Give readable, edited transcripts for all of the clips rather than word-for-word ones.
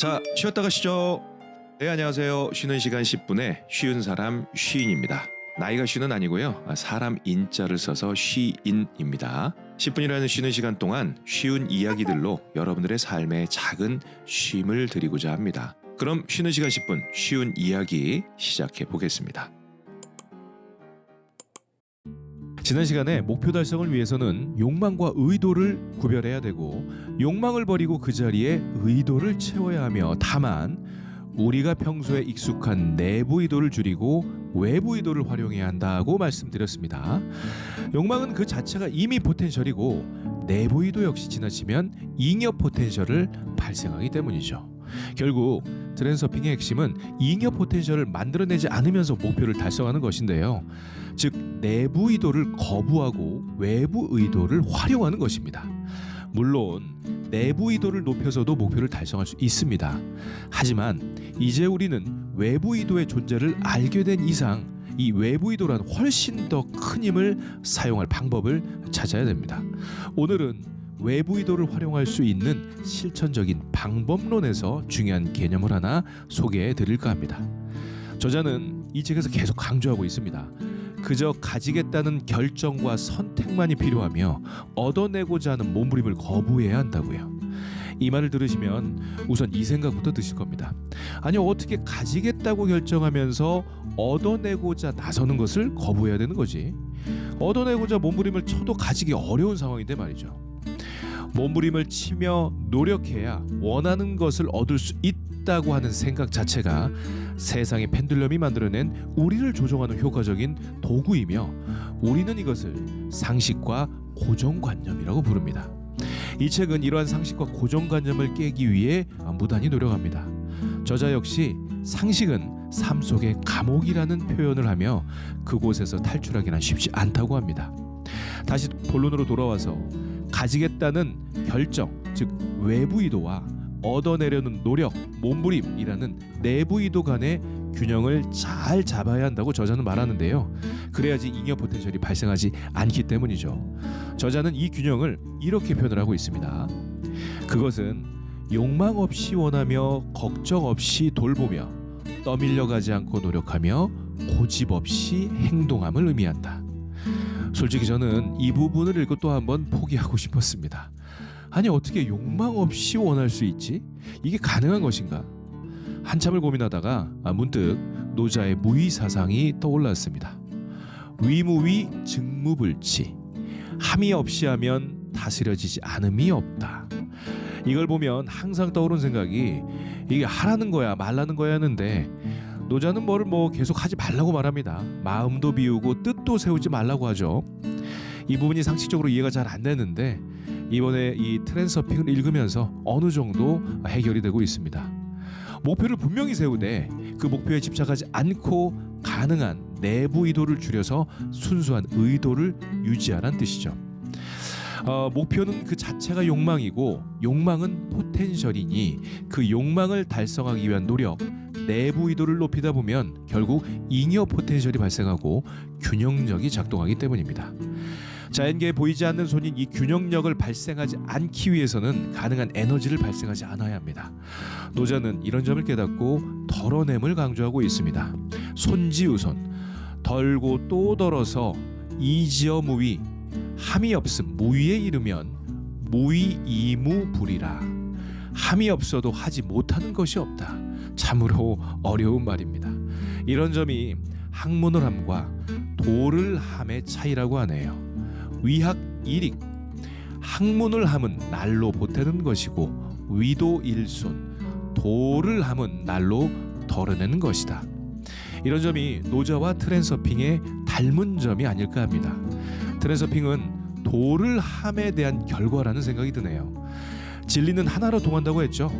자, 쉬었다 가시죠. 네, 안녕하세요. 쉬는 시간 10분에 쉬운 사람 쉬인입니다. 나이가 쉬는 아니고요. 사람 인자를 써서 쉬인입니다. 10분이라는 쉬는 시간 동안 쉬운 이야기들로 여러분들의 삶에 작은 쉼을 드리고자 합니다. 그럼 쉬는 시간 10분 쉬운 이야기 시작해 보겠습니다. 지난 시간에 목표 달성을 위해서는 욕망과 의도를 구별해야 되고 욕망을 버리고 그 자리에 의도를 채워야 하며, 다만 우리가 평소에 익숙한 내부 의도를 줄이고 외부 의도를 활용해야 한다고 말씀드렸습니다. 욕망은 그 자체가 이미 포텐셜이고 내부 의도 역시 지나치면 잉여 포텐셜을 발생하기 때문이죠. 결국 트랜서핑의 핵심은 잉여 포텐셜을 만들어내지 않으면서 목표를 달성하는 것인데요. 즉 내부 의도를 거부하고 외부 의도를 활용하는 것입니다. 물론 내부 의도를 높여서도 목표를 달성할 수 있습니다. 하지만 이제 우리는 외부 의도의 존재를 알게 된 이상 이 외부 의도란 훨씬 더 큰 힘을 사용할 방법을 찾아야 됩니다. 오늘은 외부 의도를 활용할 수 있는 실천적인 방법론에서 중요한 개념을 하나 소개해 드릴까 합니다. 저자는 이 책에서 계속 강조하고 있습니다. 그저 가지겠다는 결정과 선택만이 필요하며 얻어내고자 하는 몸부림을 거부해야 한다고요. 이 말을 들으시면 우선 이 생각부터 드실 겁니다. 아니, 어떻게 가지겠다고 결정하면서 얻어내고자 나서는 것을 거부해야 되는 거지? 얻어내고자 몸부림을 쳐도 가지기 어려운 상황인데 말이죠. 몸부림을 치며 노력해야 원하는 것을 얻을 수 있다고 하는 생각 자체가 세상의 펜듈럼이 만들어낸 우리를 조종하는 효과적인 도구이며, 우리는 이것을 상식과 고정관념이라고 부릅니다. 이 책은 이러한 상식과 고정관념을 깨기 위해 무단히 노력합니다. 저자 역시 상식은 삶 속의 감옥이라는 표현을 하며 그곳에서 탈출하기는 쉽지 않다고 합니다. 다시 본론으로 돌아와서 가지겠다는 결정, 즉 외부 의도와 얻어내려는 노력, 몸부림이라는 내부 의도 간의 균형을 잘 잡아야 한다고 저자는 말하는데요. 그래야지 잉여 포텐셜이 발생하지 않기 때문이죠. 저자는 이 균형을 이렇게 표현을 하고 있습니다. 그것은 욕망 없이 원하며 걱정 없이 돌보며 떠밀려가지 않고 노력하며 고집 없이 행동함을 의미한다. 솔직히 저는 이 부분을 읽고 또 한번 포기하고 싶었습니다. 아니, 어떻게 욕망 없이 원할 수 있지? 이게 가능한 것인가? 한참을 고민하다가 문득 노자의 무의사상이 떠올랐습니다. 위무위 증무불치, 함이 없이 하면 다스려지지 않음이 없다. 이걸 보면 항상 떠오른 생각이 이게 하라는 거야 말라는 거야 하는데, 노자는 뭐를 계속 하지 말라고 말합니다. 마음도 비우고 뜻도 세우지 말라고 하죠. 이 부분이 상식적으로 이해가 잘 안 되는데 이번에 이 트랜서핑을 읽으면서 어느 정도 해결이 되고 있습니다. 목표를 분명히 세우되 그 목표에 집착하지 않고 가능한 내부 의도를 줄여서 순수한 의도를 유지하라는 뜻이죠. 목표는 그 자체가 욕망이고 욕망은 포텐셜이니 그 욕망을 달성하기 위한 노력, 내부 의도를 높이다 보면 결국 잉여 포텐셜이 발생하고 균형력이 작동하기 때문입니다. 자연계에 보이지 않는 손인 이 균형력을 발생하지 않기 위해서는 가능한 에너지를 발생하지 않아야 합니다. 노자는 이런 점을 깨닫고 덜어냄을 강조하고 있습니다. 손지우손, 덜고 또 덜어서 이지어 무위, 함이 없음 무위에 이르면 무위이무불이라. 함이 없어도 하지 못하는 것이 없다. 참으로 어려운 말입니다. 이런 점이 학문을 함과 도를 함의 차이라고 하네요. 위학 일익, 학문을 함은 날로 보태는 것이고 위도 일손, 도를 함은 날로 덜어내는 것이다. 이런 점이 노자와 트랜서핑의 닮은 점이 아닐까 합니다. 트랜서핑은 도를 함에 대한 결과라는 생각이 드네요. 진리는 하나로 통한다고 했죠.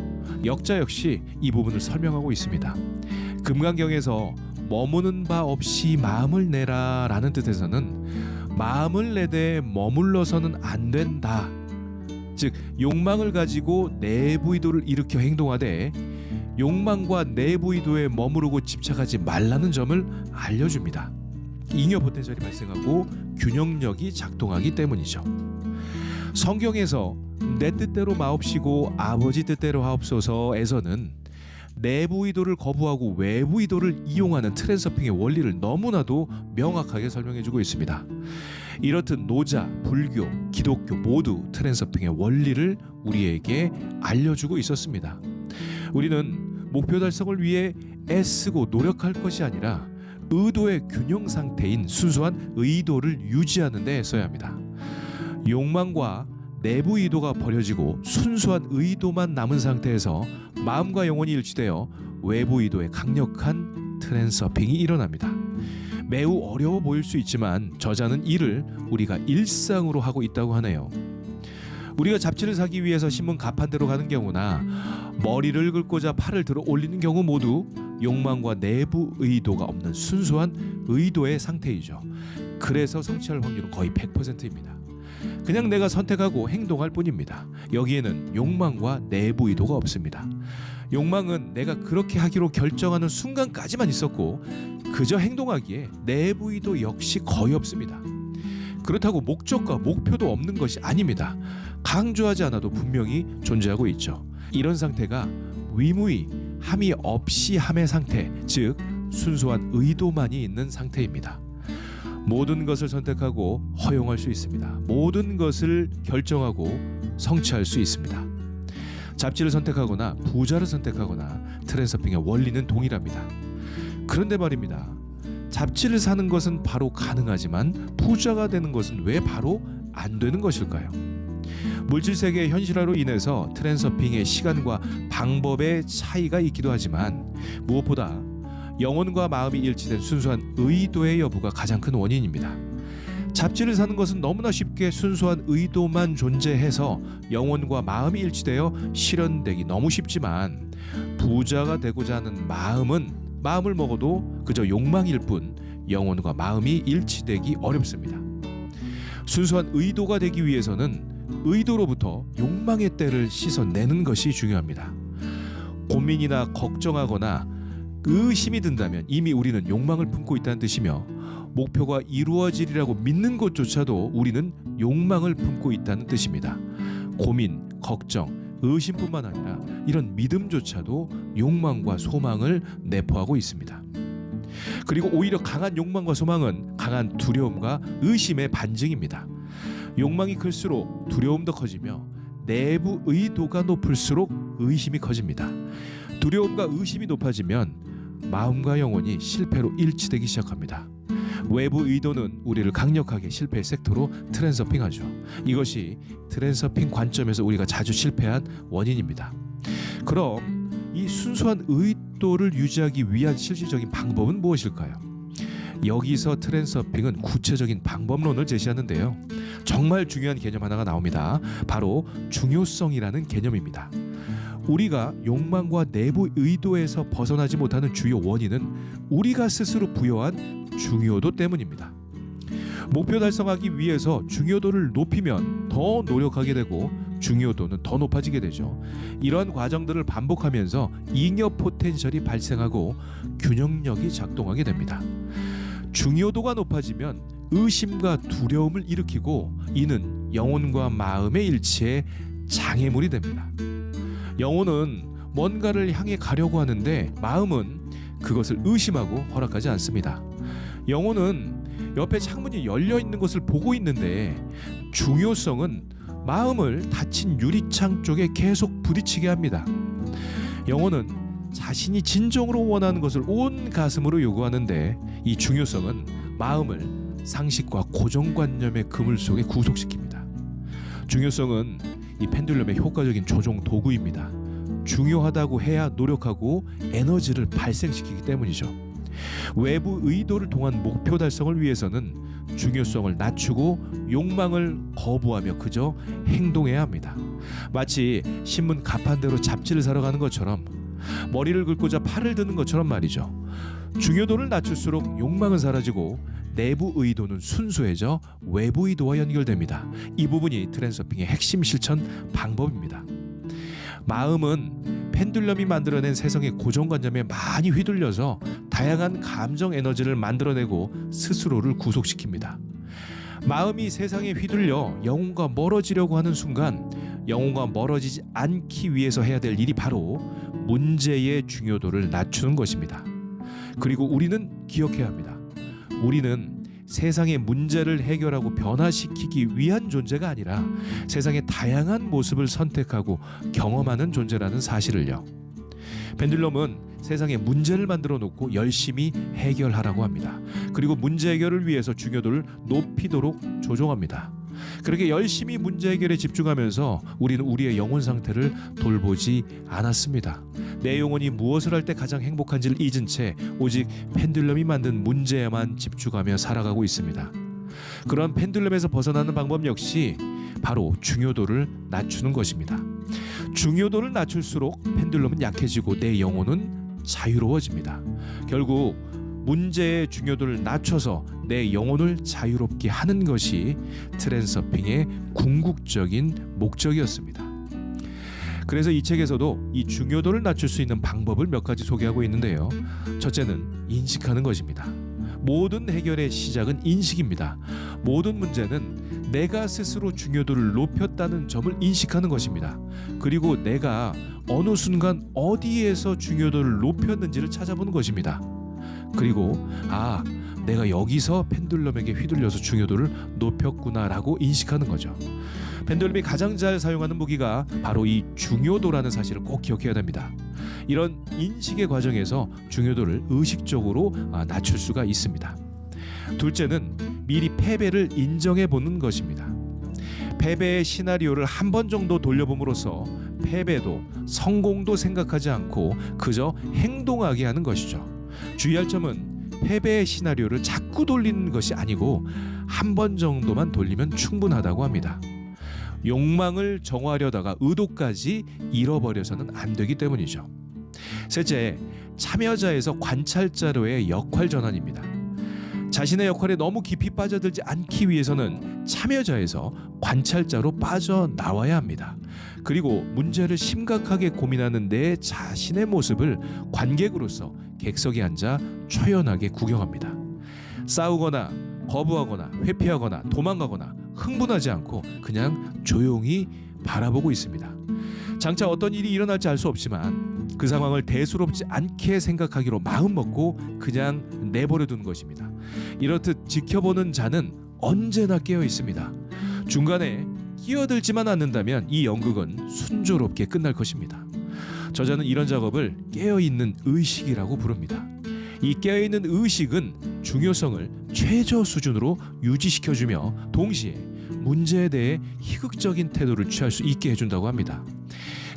역자 역시 이 부분을 설명하고 있습니다. 금강경에서 머무는 바 없이 마음을 내라 라는 뜻에서는 마음을 내되 머물러서는 안 된다. 즉 욕망을 가지고 내부 의도를 일으켜 행동하되 욕망과 내부 의도에 머무르고 집착하지 말라는 점을 알려줍니다. 잉여 포텐셜이 발생하고 균형력이 작동하기 때문이죠. 성경에서 내 뜻대로 마옵시고 아버지 뜻대로 하옵소서에서는 내부 의도를 거부하고 외부 의도를 이용하는 트랜서핑의 원리를 너무나도 명확하게 설명해주고 있습니다. 이렇듯 노자, 불교, 기독교 모두 트랜서핑의 원리를 우리에게 알려주고 있었습니다. 우리는 목표 달성을 위해 애쓰고 노력할 것이 아니라 의도의 균형 상태인 순수한 의도를 유지하는 데 써야 합니다. 욕망과 내부 의도가 버려지고 순수한 의도만 남은 상태에서 마음과 영혼이 일치되어 외부 의도의 강력한 트랜서핑이 일어납니다. 매우 어려워 보일 수 있지만 저자는 이를 우리가 일상으로 하고 있다고 하네요. 우리가 잡지를 사기 위해서 신문 가판대로 가는 경우나 머리를 긁고자 팔을 들어 올리는 경우 모두 욕망과 내부 의도가 없는 순수한 의도의 상태이죠. 그래서 성취할 확률은 거의 100%입니다. 그냥 내가 선택하고 행동할 뿐입니다. 여기에는 욕망과 내부 의도가 없습니다. 욕망은 내가 그렇게 하기로 결정하는 순간까지만 있었고 그저 행동하기에 내부 의도 역시 거의 없습니다. 그렇다고 목적과 목표도 없는 것이 아닙니다. 강조하지 않아도 분명히 존재하고 있죠. 이런 상태가 위무의 함이 없이 함의 상태, 즉 순수한 의도만이 있는 상태입니다. 모든 것을 선택하고 허용할 수 있습니다. 모든 것을 결정하고 성취할 수 있습니다. 잡지를 선택하거나 부자를 선택하거나 트랜서핑의 원리는 동일합니다. 그런데 말입니다. 잡지를 사는 것은 바로 가능하지만 부자가 되는 것은 왜 바로 안 되는 것일까요? 물질 세계의 현실화로 인해서 트랜서핑의 시간과 방법의 차이가 있기도 하지만 무엇보다 영혼과 마음이 일치된 순수한 의도의 여부가 가장 큰 원인입니다. 잡지를 사는 것은 너무나 쉽게 순수한 의도만 존재해서 영혼과 마음이 일치되어 실현되기 너무 쉽지만 부자가 되고자 하는 마음을 먹어도 그저 욕망일 뿐 영혼과 마음이 일치되기 어렵습니다. 순수한 의도가 되기 위해서는 의도로부터 욕망의 때를 씻어내는 것이 중요합니다. 고민이나 걱정하거나 의심이 든다면 이미 우리는 욕망을 품고 있다는 뜻이며 목표가 이루어지리라고 믿는 것조차도 우리는 욕망을 품고 있다는 뜻입니다. 고민, 걱정, 의심뿐만 아니라 이런 믿음조차도 욕망과 소망을 내포하고 있습니다. 그리고 오히려 강한 욕망과 소망은 강한 두려움과 의심의 반증입니다. 욕망이 클수록 두려움도 커지며 내부 의도가 높을수록 의심이 커집니다. 두려움과 의심이 높아지면 마음과 영혼이 실패로 일치되기 시작합니다. 외부 의도는 우리를 강력하게 실패의 섹터로 트랜서핑하죠. 이것이 트랜서핑 관점에서 우리가 자주 실패한 원인입니다. 그럼 이 순수한 의도를 유지하기 위한 실질적인 방법은 무엇일까요? 여기서 트랜서핑은 구체적인 방법론을 제시하는데요. 정말 중요한 개념 하나가 나옵니다. 바로 중요성이라는 개념입니다. 우리가 욕망과 내부 의도에서 벗어나지 못하는 주요 원인은 우리가 스스로 부여한 중요도 때문입니다. 목표 달성하기 위해서 중요도를 높이면 더 노력하게 되고 중요도는 더 높아지게 되죠. 이러한 과정들을 반복하면서 잉여 포텐셜이 발생하고 균형력이 작동하게 됩니다. 중요도가 높아지면 의심과 두려움을 일으키고 이는 영혼과 마음의 일치에 장애물이 됩니다. 영혼은 뭔가를 향해 가려고 하는데 마음은 그것을 의심하고 허락하지 않습니다. 영혼은 옆에 창문이 열려 있는 것을 보고 있는데 중요성은 마음을 닫힌 유리창 쪽에 계속 부딪히게 합니다. 영혼은 자신이 진정으로 원하는 것을 온 가슴으로 요구하는데 이 중요성은 마음을 상식과 고정관념의 그물 속에 구속시킵니다. 중요성은 이 펜듈럼의 효과적인 조종 도구입니다. 중요하다고 해야 노력하고 에너지를 발생시키기 때문이죠. 외부 의도를 통한 목표 달성을 위해서는 중요성을 낮추고 욕망을 거부하며 그저 행동해야 합니다. 마치 신문 가판대로 잡지를 사러 가는 것처럼 머리를 긁고자 팔을 드는 것처럼 말이죠. 중요도를 낮출수록 욕망은 사라지고 내부 의도는 순수해져 외부 의도와 연결됩니다. 이 부분이 트랜서핑의 핵심 실천 방법입니다. 마음은 펜듈럼이 만들어낸 세상의 고정관념에 많이 휘둘려서 다양한 감정 에너지를 만들어내고 스스로를 구속시킵니다. 마음이 세상에 휘둘려 영혼과 멀어지려고 하는 순간 영혼과 멀어지지 않기 위해서 해야 될 일이 바로 문제의 중요도를 낮추는 것입니다. 그리고 우리는 기억해야 합니다. 우리는 세상의 문제를 해결하고 변화시키기 위한 존재가 아니라 세상의 다양한 모습을 선택하고 경험하는 존재라는 사실을요. 펜듈럼은 세상에 문제를 만들어 놓고 열심히 해결하라고 합니다. 그리고 문제 해결을 위해서 중요도를 높이도록 조종합니다. 그렇게 열심히 문제 해결에 집중하면서 우리는 우리의 영혼 상태를 돌보지 않았습니다. 내 영혼이 무엇을 할 때 가장 행복한지를 잊은 채 오직 펜듈럼이 만든 문제에만 집중하며 살아가고 있습니다. 그런 펜듈럼에서 벗어나는 방법 역시 바로 중요도를 낮추는 것입니다. 중요도를 낮출수록 펜듈럼은 약해지고 내 영혼은 자유로워집니다. 결국 문제의 중요도를 낮춰서 내 영혼을 자유롭게 하는 것이 트랜서핑의 궁극적인 목적이었습니다. 그래서 이 책에서도 이 중요도를 낮출 수 있는 방법을 몇 가지 소개하고 있는데요. 첫째는 인식하는 것입니다. 모든 해결의 시작은 인식입니다. 모든 문제는 내가 스스로 중요도를 높였다는 점을 인식하는 것입니다. 그리고 내가 어느 순간 어디에서 중요도를 높였는지를 찾아보는 것입니다. 그리고 내가 여기서 펜듈럼에게 휘둘려서 중요도를 높였구나라고 인식하는 거죠. 펜듈럼이 가장 잘 사용하는 무기가 바로 이 중요도라는 사실을 꼭 기억해야 됩니다. 이런 인식의 과정에서 중요도를 의식적으로 낮출 수가 있습니다. 둘째는 미리 패배를 인정해 보는 것입니다. 패배의 시나리오를 한 번 정도 돌려봄으로써 패배도 성공도 생각하지 않고 그저 행동하게 하는 것이죠. 주의할 점은 패배의 시나리오를 자꾸 돌리는 것이 아니고 한 번 정도만 돌리면 충분하다고 합니다. 욕망을 정화하려다가 의도까지 잃어버려서는 안 되기 때문이죠. 셋째, 참여자에서 관찰자로의 역할 전환입니다. 자신의 역할에 너무 깊이 빠져들지 않기 위해서는 참여자에서 관찰자로 빠져나와야 합니다. 그리고 문제를 심각하게 고민하는 내 자신의 모습을 관객으로서 객석에 앉아 초연하게 구경합니다. 싸우거나 거부하거나 회피하거나 도망가거나 흥분하지 않고 그냥 조용히 바라보고 있습니다. 장차 어떤 일이 일어날지 알 수 없지만 그 상황을 대수롭지 않게 생각하기로 마음먹고 그냥 내버려 두는 것입니다. 이렇듯 지켜보는 자는 언제나 깨어 있습니다. 중간에 끼어들지만 않는다면 이 연극은 순조롭게 끝날 것입니다. 저자는 이런 작업을 깨어있는 의식이라고 부릅니다. 이 깨어있는 의식은 중요성을 최저 수준으로 유지시켜주며 동시에 문제에 대해 희극적인 태도를 취할 수 있게 해준다고 합니다.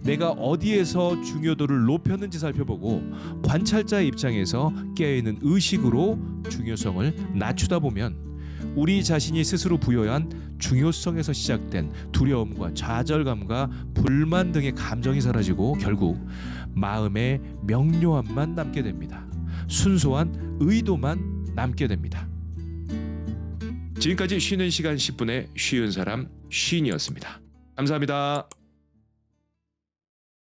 내가 어디에서 중요도를 높였는지 살펴보고 관찰자의 입장에서 깨어있는 의식으로 중요성을 낮추다 보면 우리 자신이 스스로 부여한 중요성에서 시작된 두려움과 좌절감과 불만 등의 감정이 사라지고 결국 마음의 명료함만 남게 됩니다. 순수한 의도만 남게 됩니다. 지금까지 쉬는 시간 10분의 쉬운 사람 쉬인이었습니다. 감사합니다.